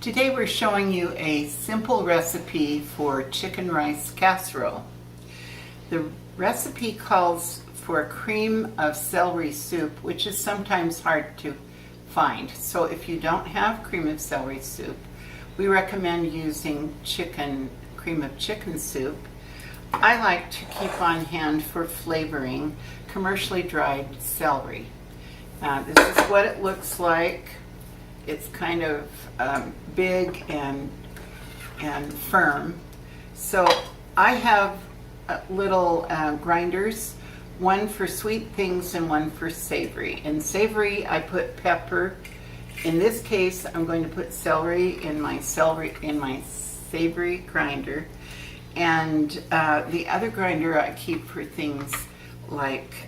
Today we're showing you a simple recipe for chicken rice casserole. The recipe calls for a cream of celery soup, which is sometimes hard to find. So if you don't have cream of celery soup, we recommend using cream of chicken soup. I like to keep on hand for flavoring commercially dried celery. This is what it looks like. It's kind of big and firm. So I have little grinders, one for sweet things and one for savory. In savory, I put pepper. In this case, I'm going to put celery in my savory grinder, and the other grinder I keep for things like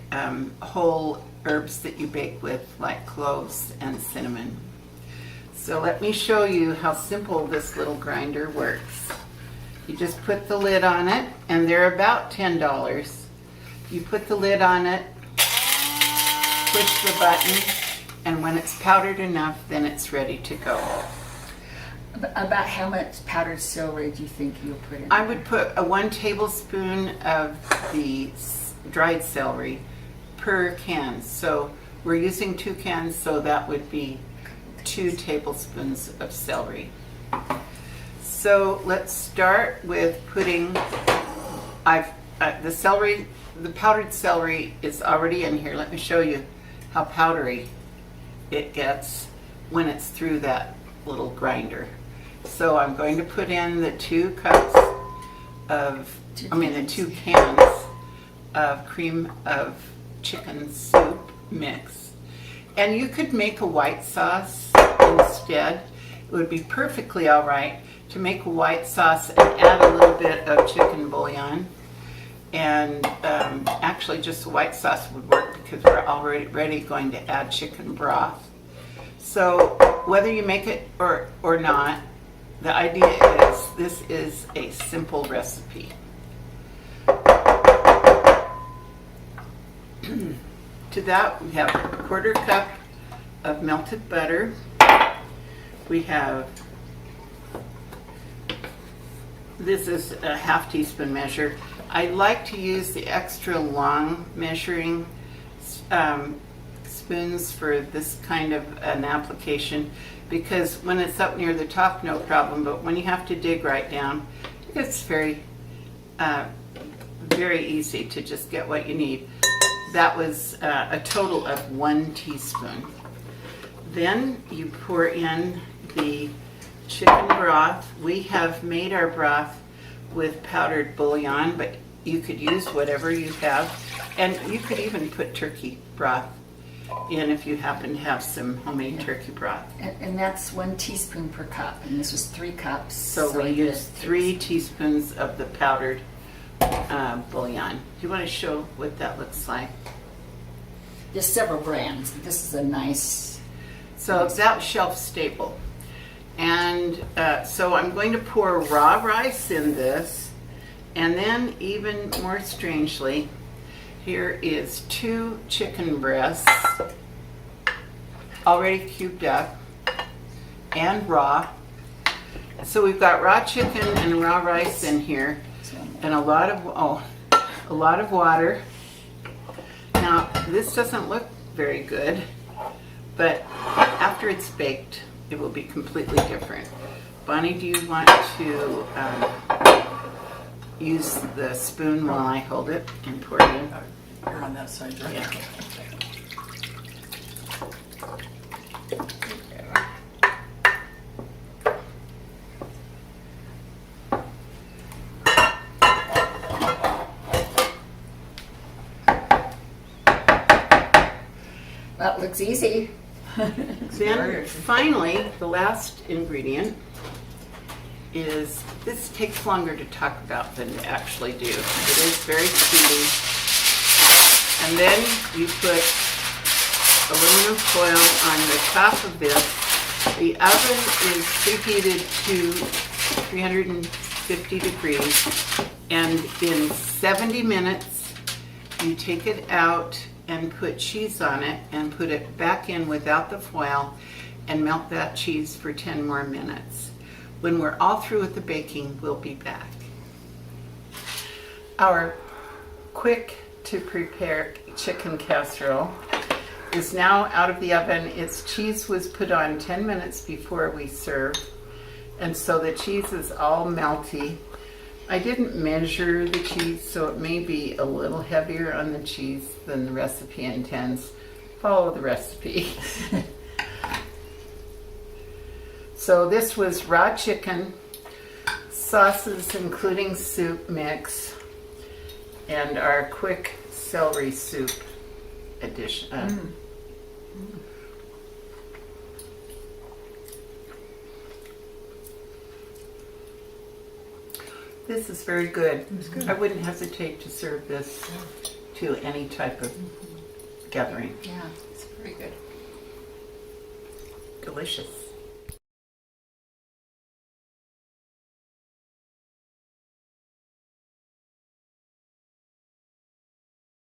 whole herbs that you bake with, like cloves and cinnamon. So let me show you how simple this little grinder works. You just put the lid on it, and they're about $10. You put the lid on it, push the button, and when it's powdered enough, then it's ready to go. About how much powdered celery do you think you'll put in? I would put 1 tablespoon of the dried celery per can. So we're using 2 cans, so that would be 2 tablespoons of celery. So let's start with putting, the powdered celery is already in here. Let me show you how powdery it gets when it's through that little grinder. So I'm going to put in the 2 cans of cream of chicken soup mix. And you could make a white sauce instead. It would be perfectly all right to make a white sauce and add a little bit of chicken bouillon. And actually just a white sauce would work because we're already going to add chicken broth. So whether you make it or not, the idea is this is a simple recipe. To that, we have a 1/4 cup of melted butter. We have, this is a 1/2 teaspoon measure. I like to use the extra long measuring spoons for this kind of an application, because when it's up near the top, no problem, but when you have to dig right down, it's very easy to just get what you need. That was a total of 1 teaspoon. Then you pour in the chicken broth. We have made our broth with powdered bouillon, but you could use whatever you have. And you could even put turkey broth in if you happen to have some homemade turkey broth. And that's 1 teaspoon per cup, and this was 3 cups. So we use 3 teaspoons of the powdered bouillon. Do you want to show what that looks like? There's several brands. This is a nice... So that's shelf stable. And so I'm going to pour raw rice in this, and then even more strangely, here is 2 chicken breasts already cubed up and raw. So we've got raw chicken and raw rice in here, and a lot of water. Now this doesn't look very good, but after it's baked, it will be completely different. Bonnie, do you want to use the spoon while I hold it and pour it in? You're on that side, right? Yeah. That looks easy. Then finally, the last ingredient is, this takes longer to talk about than to actually do. It is very speedy. And then you put aluminum foil on the top of this. The oven is preheated to 350 degrees, and in 70 minutes you take it out and put cheese on it and put it back in without the foil, and melt that cheese for 10 more minutes. When we're all through with the baking, we'll be back. Our quick to prepare chicken casserole is now out of the oven. Its cheese was put on 10 minutes before we served, and so the cheese is all melty. I didn't measure the cheese, so it may be a little heavier on the cheese than the recipe intends. Follow the recipe. So this was raw chicken, sauces including soup mix, and our quick celery soup addition. This is very good. I wouldn't hesitate to serve this to any type of gathering. Yeah. It's very good. Delicious.